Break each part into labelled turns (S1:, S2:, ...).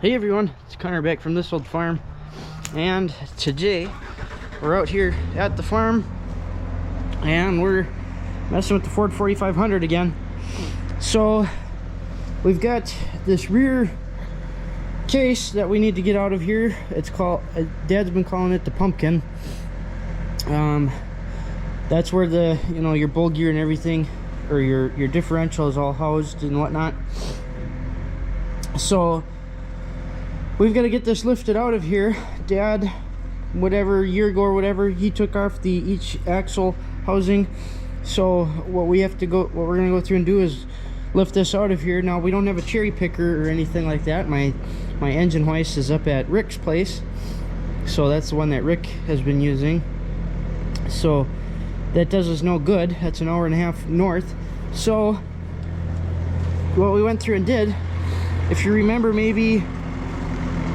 S1: Hey everyone, it's Connor back from This Old Farm, and today we're out here at the farm and we're messing with the Ford 4500 again. So we've got this rear case that we need to get out of here. It's called, Dad's been calling it the pumpkin. That's where the, your bull gear and everything, or your differential is all housed and whatnot. So we've got to get this lifted out of here. Dad, whatever, year ago or whatever, he took off each axle housing. So what we're gonna go through and do is lift this out of here. Now we don't have a cherry picker or anything like that. My engine hoist is up at Rick's place, so that's the one that Rick has been using. So that does us no good. That's an hour and a half north. So what we went through and did, if you remember, maybe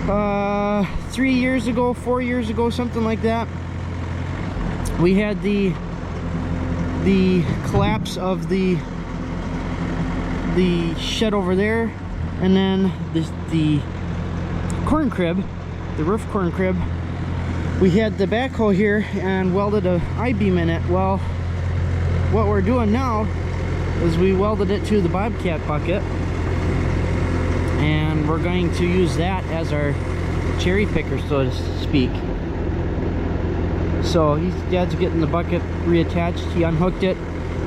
S1: 3 years ago, 4 years ago, something like that, we had the collapse of the shed over there, and then the corn crib, the roof corn crib. We had the backhoe here and welded a I-beam in it. Well, what we're doing now is we welded it to the Bobcat bucket, and we're going to use that as our cherry picker, so to speak. So Dad's getting the bucket reattached. He unhooked it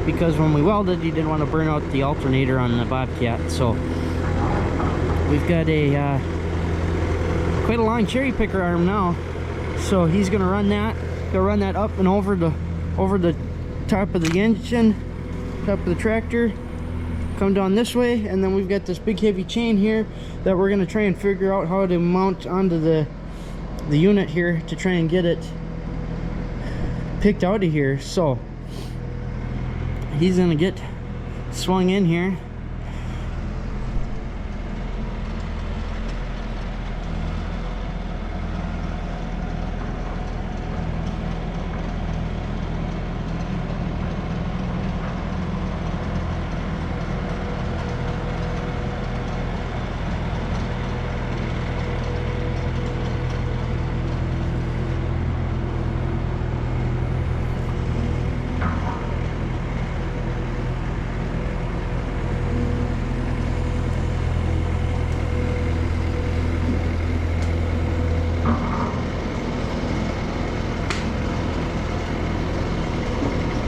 S1: because when we welded, he didn't want to burn out the alternator on the Bobcat. So we've got quite a long cherry picker arm now. So he's gonna run that. Go run that up and over the top of the engine, top of the tractor. Come down this way, and then we've got this big heavy chain here that we're going to try and figure out how to mount onto the unit here to try and get it picked out of here. So he's going to get swung in here.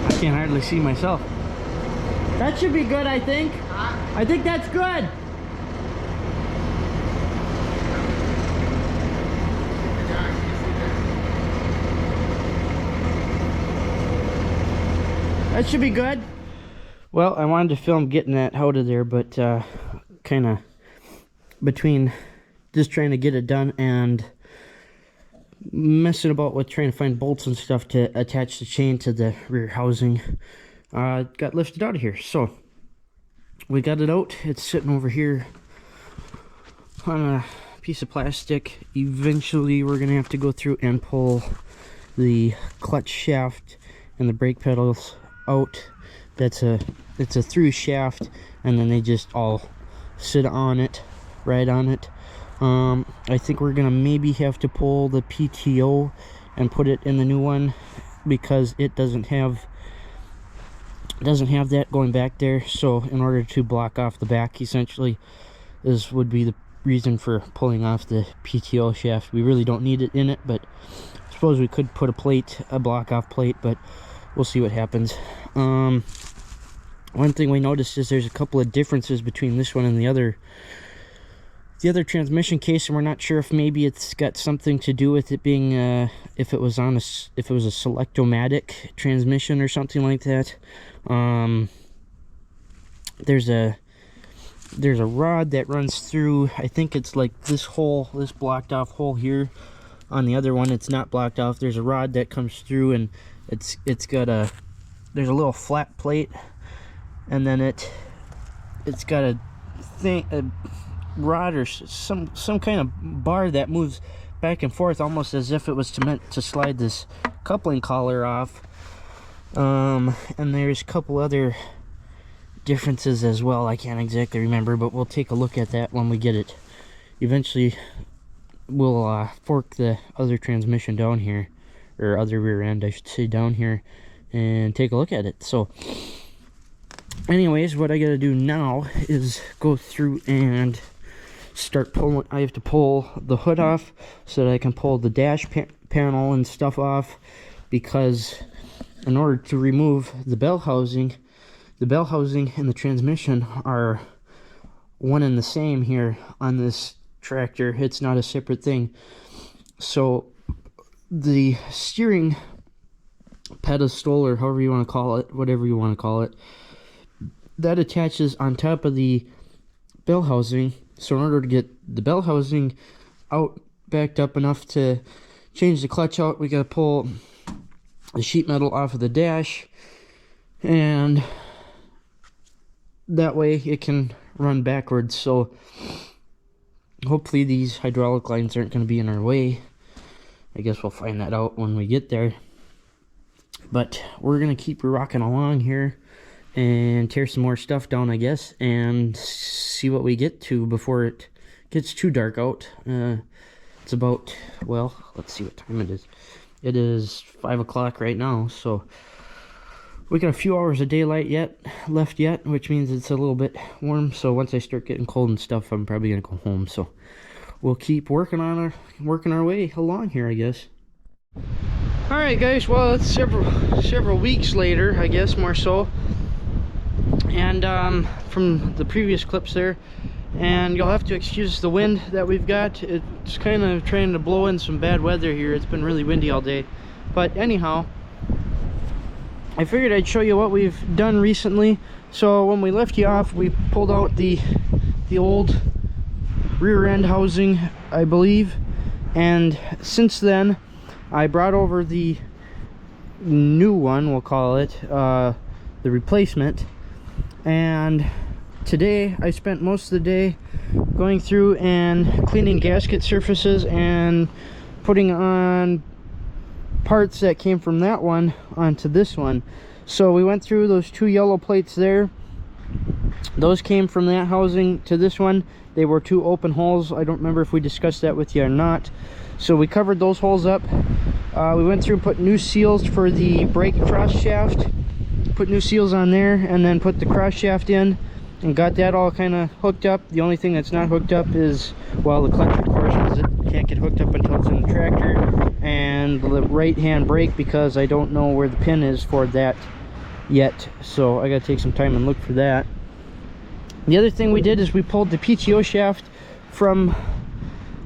S1: I can't hardly see myself. That should be good, I think. I think that's good. That should be good. Well, I wanted to film getting that out of there, but kind of between just trying to get it done and messing about with trying to find bolts and stuff to attach the chain to the rear housing, got lifted out of here. So we got it out. It's sitting over here on a piece of plastic. Eventually we're gonna have to go through and pull the clutch shaft and the brake pedals out. It's a through shaft, and then they just all sit on it, right on it. I think we're gonna maybe have to pull the PTO and put it in the new one, because it doesn't have that going back there. So in order to block off the back, essentially, would be the reason for pulling off the PTO shaft. We really don't need it in it, but I suppose we could put a block off plate, but we'll see what happens. One thing we noticed is there's a couple of differences between this one and the other transmission case, and we're not sure if maybe it's got something to do with it being if it was a Selectomatic transmission or something like that. There's a rod that runs through. I think it's like this blocked off hole here. On the other one, it's not blocked off. There's a rod that comes through, and there's a little flat plate, and then it's got a rod or some kind of bar that moves back and forth, almost as if it was meant to slide this coupling collar off. And there's a couple other differences as well. I can't exactly remember, but we'll take a look at that when we get it eventually we'll fork the other transmission down here, or other rear end I should say, down here, and take a look at it. So anyways, what I gotta do now is go through and start pulling. I have to pull the hood off so that I can pull the dash panel and stuff off, because in order to remove the bell housing and the transmission are one and the same here on this tractor. It's not a separate thing. So the steering pedestal, or however you want to call it, whatever you want to call it, that attaches on top of the bell housing. So in order to get the bell housing out, backed up enough to change the clutch out, we gotta pull the sheet metal off of the dash, and that way it can run backwards. So hopefully these hydraulic lines aren't going to be in our way. I guess we'll find that out when we get there. But we're going to keep rocking along here and tear some more stuff down, I guess, and see what we get to before it gets too dark out. It's about, well, let's see what time it is. It is 5 o'clock right now, so we got a few hours of daylight left yet, which means it's a little bit warm. So once I start getting cold and stuff, I'm probably gonna go home. So we'll keep working our way along here, I guess. All right, guys. Well, it's several weeks later, I guess, more so. And from the previous clips there, and you'll have to excuse the wind that we've got. It's kind of trying to blow in some bad weather here. It's been really windy all day. But anyhow, I figured I'd show you what we've done recently. So when we left you off, we pulled out the old rear end housing, I believe, and since then I brought over the new one, we'll call it, the replacement. And today I spent most of the day going through and cleaning gasket surfaces and putting on parts that came from that one onto this one. So we went through those two yellow plates there. Those came from that housing to this one. They were two open holes. I don't remember if we discussed that with you or not. So we covered those holes up. We went through and put new seals for the brake cross shaft, put new seals on there, and then put the cross shaft in and got that all kind of hooked up. The only thing that's not hooked up is, well, the clutch, of course, because it can't get hooked up until it's in the tractor, and the right hand brake, because I don't know where the pin is for that yet, so I gotta take some time and look for that. The other thing we did is we pulled the PTO shaft from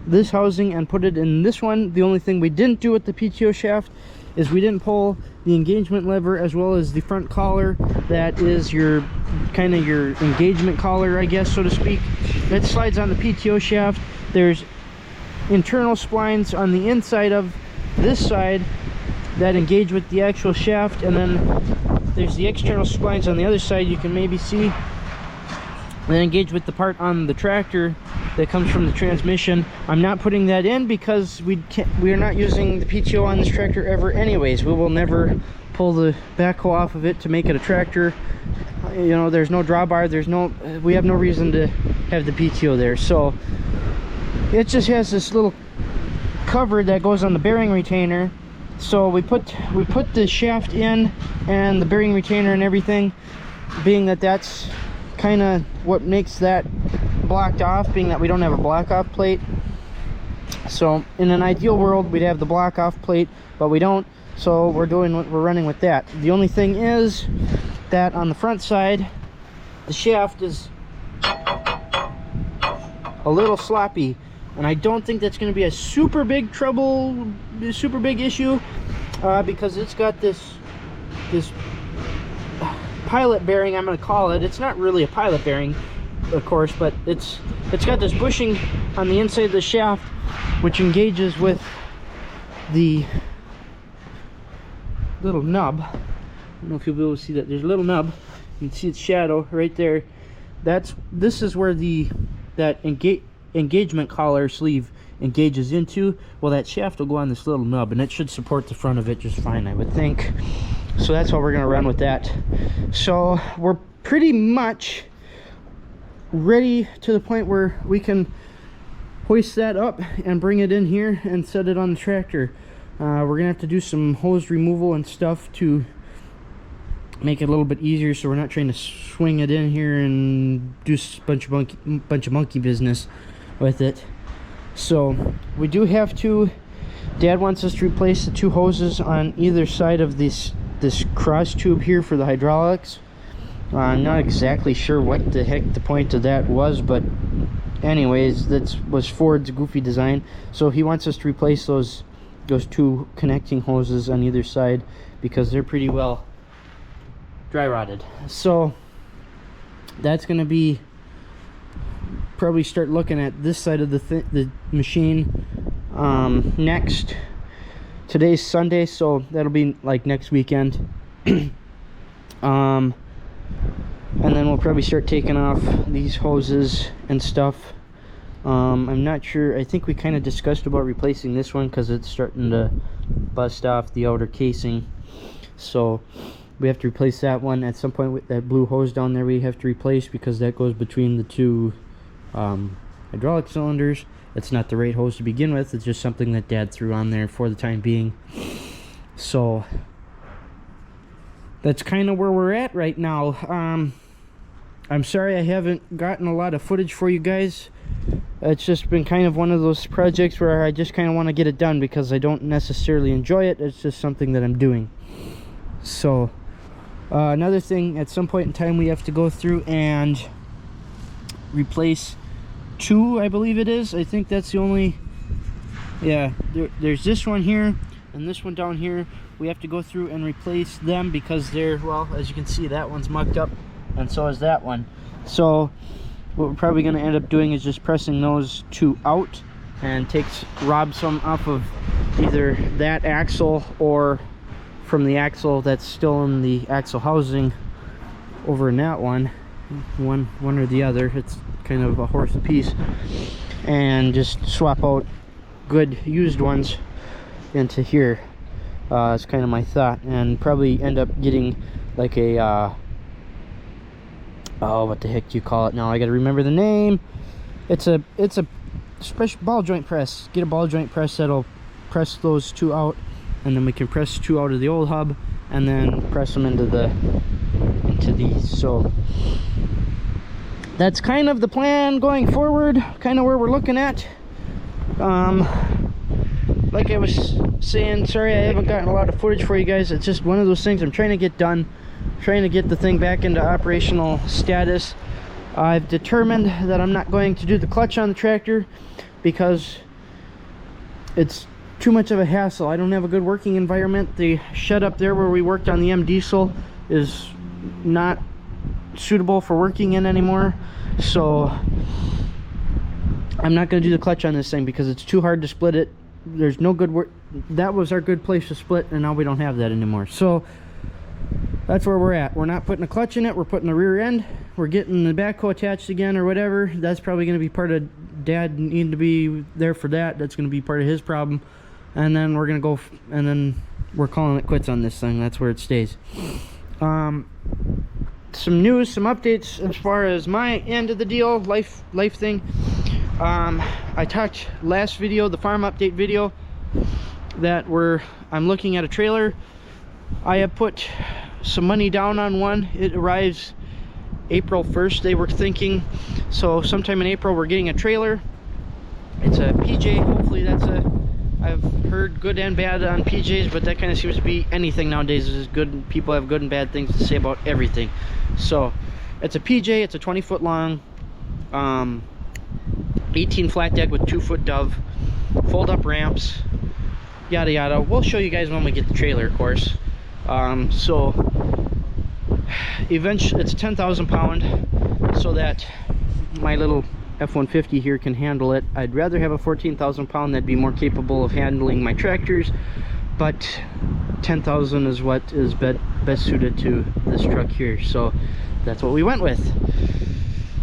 S1: this housing and put it in this one. The only thing we didn't do with the PTO shaft is we didn't pull the engagement lever, as well as the front collar. That is your kind of your engagement collar, I guess, so to speak. That slides on the PTO shaft. There's internal splines on the inside of this side that engage with the actual shaft, and then there's the external splines on the other side, you can maybe see, that engage with the part on the tractor that comes from the transmission. I'm not putting that in because we are not using the PTO on this tractor ever anyways. We will never pull the backhoe off of it to make it a tractor. You know, there's no drawbar, we have no reason to have the PTO there. So it just has this little cover that goes on the bearing retainer. So we put the shaft in and the bearing retainer and everything, being that that's kind of what makes that blocked off, being that we don't have a block off plate. So in an ideal world we'd have the block off plate, but we don't, so we're running with that. The only thing is that on the front side the shaft is a little sloppy, and I don't think that's going to be a super big issue, because it's got this pilot bearing, I'm going to call it. It's not really a pilot bearing, of course, but it's got this bushing on the inside of the shaft, which engages with the little nub. I don't know if you'll be able to see that. There's a little nub. You can see its shadow right there. This is where that engagement collar sleeve engages into. Well, that shaft will go on this little nub, and it should support the front of it just fine, I would think. So that's how we're going to run with that. So we're pretty much ready to the point where we can hoist that up and bring it in here and set it on the tractor. We're gonna have to do some hose removal and stuff to make it a little bit easier, so we're not trying to swing it in here and do a bunch of monkey business with it. So we do have to, Dad wants us to replace the 2 hoses on either side of this cross tube here for the hydraulics. I'm not exactly sure what the heck the point of that was, but anyways, that was Ford's goofy design. So he wants us to replace those 2 connecting hoses on either side because they're pretty well dry rotted. So that's going to be probably start looking at this side of the machine next. Today's Sunday, so that'll be like next weekend. And then we'll probably start taking off these hoses and stuff. I'm not sure. I think we kind of discussed about replacing this one because it's starting to bust off the outer casing, so we have to replace that one at some point. With that blue hose down there, we have to replace because that goes between the 2 hydraulic cylinders. It's not the right hose to begin with. It's just something that Dad threw on there for the time being. So that's kind of where we're at right now. I'm sorry I haven't gotten a lot of footage for you guys. It's just been kind of one of those projects where I just kind of want to get it done because I don't necessarily enjoy it. It's just something that I'm doing. So another thing, at some point in time we have to go through and replace 2, I believe it is. I think that's the only, yeah, there's this one here and this one down here. We have to go through and replace them because they're, well, as you can see, that one's mucked up and so is that one. So what we're probably going to end up doing is just pressing those 2 out and rob some off of either that axle or from the axle that's still in the axle housing over in that one or the other. It's kind of a horse apiece, and just swap out good used ones into here. It's kind of my thought, and probably end up getting like a oh, what the heck do you call it now? I gotta remember the name. It's a special ball joint press. Get a ball joint press that'll press those 2 out, and then we can press 2 out of the old hub and then press them into these. So that's kind of the plan going forward, kind of where we're looking at. Like I was saying, sorry I haven't gotten a lot of footage for you guys. It's just one of those things I'm trying to get done, trying to get the thing back into operational status. I've determined that I'm not going to do the clutch on the tractor because it's too much of a hassle. I don't have a good working environment. The shed up there where we worked on the M diesel is not suitable for working in anymore, so I'm not going to do the clutch on this thing because it's too hard to split it. There's no good work. That was our good place to split, and now we don't have that anymore. So that's where we're at. We're not putting a clutch in it. We're putting the rear end. We're getting the backhoe attached again or whatever. That's probably going to be part of Dad needing to be there for that. That's going to be part of his problem. And then we're going to go, and then we're calling it quits on this thing. That's where it stays. Some news, some updates as far as my end of the deal, life thing. I talked last video, the farm update video, that I'm looking at a trailer. I have put some money down on one. It arrives April 1st, they were thinking. So sometime in April we're getting a trailer. It's a PJ. Hopefully I've heard good and bad on PJs, but that kind of seems to be anything nowadays. Is good. People have good and bad things to say about everything. So it's a PJ. It's a 20-foot long, 18 flat deck with 2-foot dove, fold up ramps, yada yada. We'll show you guys when we get the trailer, of course. So eventually it's 10,000 pound, so that my little F-150 here can handle it. I'd rather have a 14,000 pound that'd be more capable of handling my tractors, but 10,000 is what is best suited to this truck here, so that's what we went with.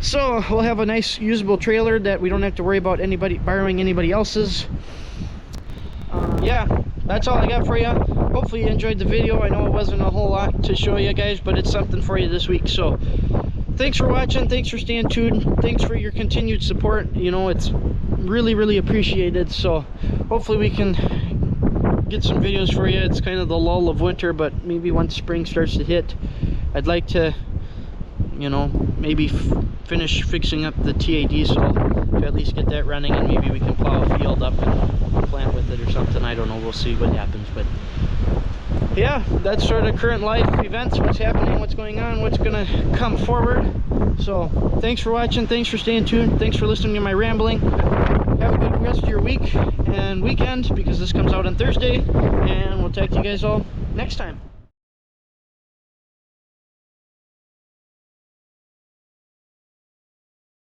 S1: So we'll have a nice usable trailer that we don't have to worry about borrowing anybody else's. Yeah, that's all I got for you. Hopefully you enjoyed the video. I know it wasn't a whole lot to show you guys, but it's something for you this week. So thanks for watching, thanks for staying tuned, thanks for your continued support. You know, it's really appreciated. So hopefully we can get some videos for you. It's kind of the lull of winter, but maybe once spring starts to hit, I'd like to, you know, maybe finish fixing up the TAD saw to at least get that running, and maybe we can plow a field up and plant with it or something. I don't know, we'll see what happens. But yeah, that's sort of current life events, what's happening, what's going on, what's gonna come forward. So thanks for watching, thanks for staying tuned, thanks for listening to my rambling. Have a good rest of your week and weekend, because this comes out on Thursday, and we'll talk to you guys all next time.